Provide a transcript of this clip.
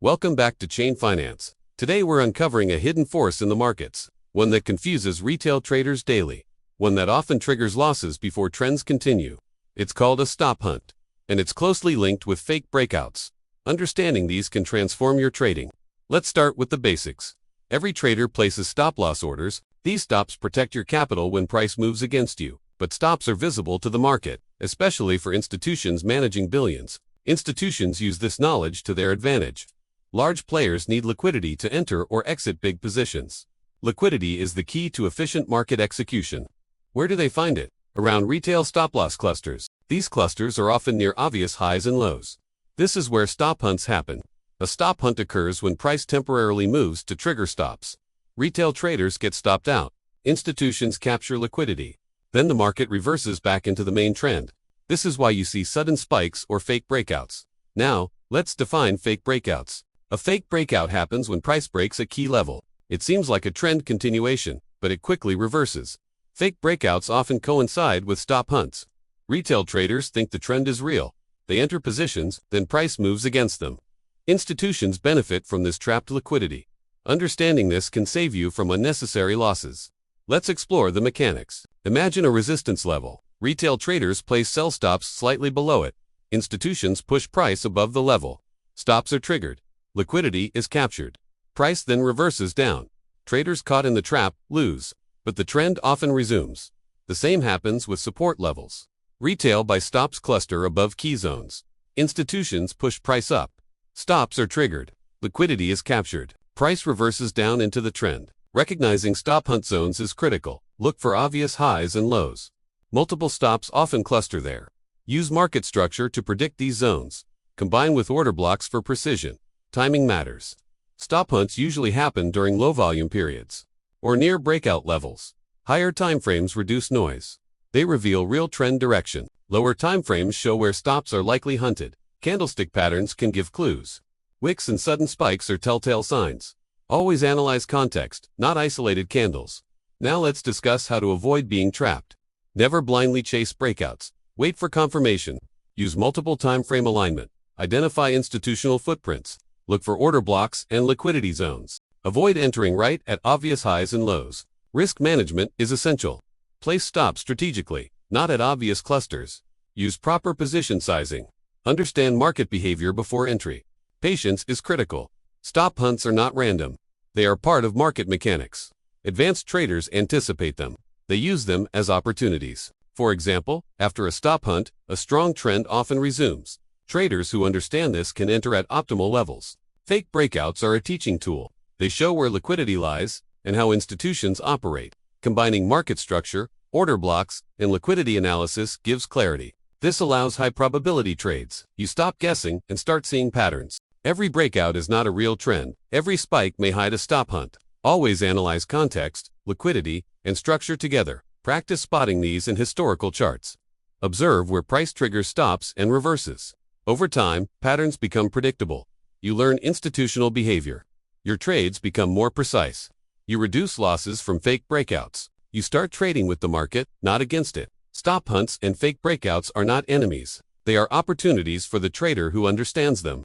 Welcome back to ChainFinance. Today we're uncovering a hidden force in the markets, one that confuses retail traders daily, one that often triggers losses before trends continue. It's called a stop hunt, and it's closely linked with fake breakouts. Understanding these can transform your trading. Let's start with the basics. Every trader places stop-loss orders. These stops protect your capital when price moves against you, but stops are visible to the market, especially for institutions managing billions. Institutions use this knowledge to their advantage. Large players need liquidity to enter or exit big positions. Liquidity is the key to efficient market execution. Where do they find it? Around retail stop-loss clusters. These clusters are often near obvious highs and lows. This is where stop hunts happen. A stop hunt occurs when price temporarily moves to trigger stops. Retail traders get stopped out. Institutions capture liquidity. Then the market reverses back into the main trend. This is why you see sudden spikes or fake breakouts. Now, let's define fake breakouts. A fake breakout happens when price breaks a key level. It seems like a trend continuation, but it quickly reverses. Fake breakouts often coincide with stop hunts. Retail traders think the trend is real. They enter positions, then price moves against them. Institutions benefit from this trapped liquidity. Understanding this can save you from unnecessary losses. Let's explore the mechanics. Imagine a resistance level. Retail traders place sell stops slightly below it. Institutions push price above the level. Stops are triggered. Liquidity is captured. Price then reverses down. Traders caught in the trap lose, but the trend often resumes. The same happens with support levels. Retail buy stops cluster above key zones. Institutions push price up. Stops are triggered. Liquidity is captured. Price reverses down into the trend. Recognizing stop hunt zones is critical. Look for obvious highs and lows. Multiple stops often cluster there. Use market structure to predict these zones. Combine with order blocks for precision. Timing matters. Stop hunts usually happen during low volume periods or near breakout levels. Higher timeframes reduce noise. They reveal real trend direction. Lower timeframes show where stops are likely hunted. Candlestick patterns can give clues. Wicks and sudden spikes are telltale signs. Always analyze context, not isolated candles. Now let's discuss how to avoid being trapped. Never blindly chase breakouts. Wait for confirmation. Use multiple timeframe alignment. Identify institutional footprints. Look for order blocks and liquidity zones. Avoid entering right at obvious highs and lows. Risk management is essential. Place stops strategically, not at obvious clusters. Use proper position sizing. Understand market behavior before entry. Patience is critical. Stop hunts are not random. They are part of market mechanics. Advanced traders anticipate them. They use them as opportunities. For example, after a stop hunt, a strong trend often resumes. Traders who understand this can enter at optimal levels. Fake breakouts are a teaching tool. They show where liquidity lies and how institutions operate. Combining market structure, order blocks, and liquidity analysis gives clarity. This allows high-probability trades. You stop guessing and start seeing patterns. Every breakout is not a real trend. Every spike may hide a stop hunt. Always analyze context, liquidity, and structure together. Practice spotting these in historical charts. Observe where price triggers stops and reverses. Over time, patterns become predictable. You learn institutional behavior. Your trades become more precise. You reduce losses from fake breakouts. You start trading with the market, not against it. Stop hunts and fake breakouts are not enemies. They are opportunities for the trader who understands them.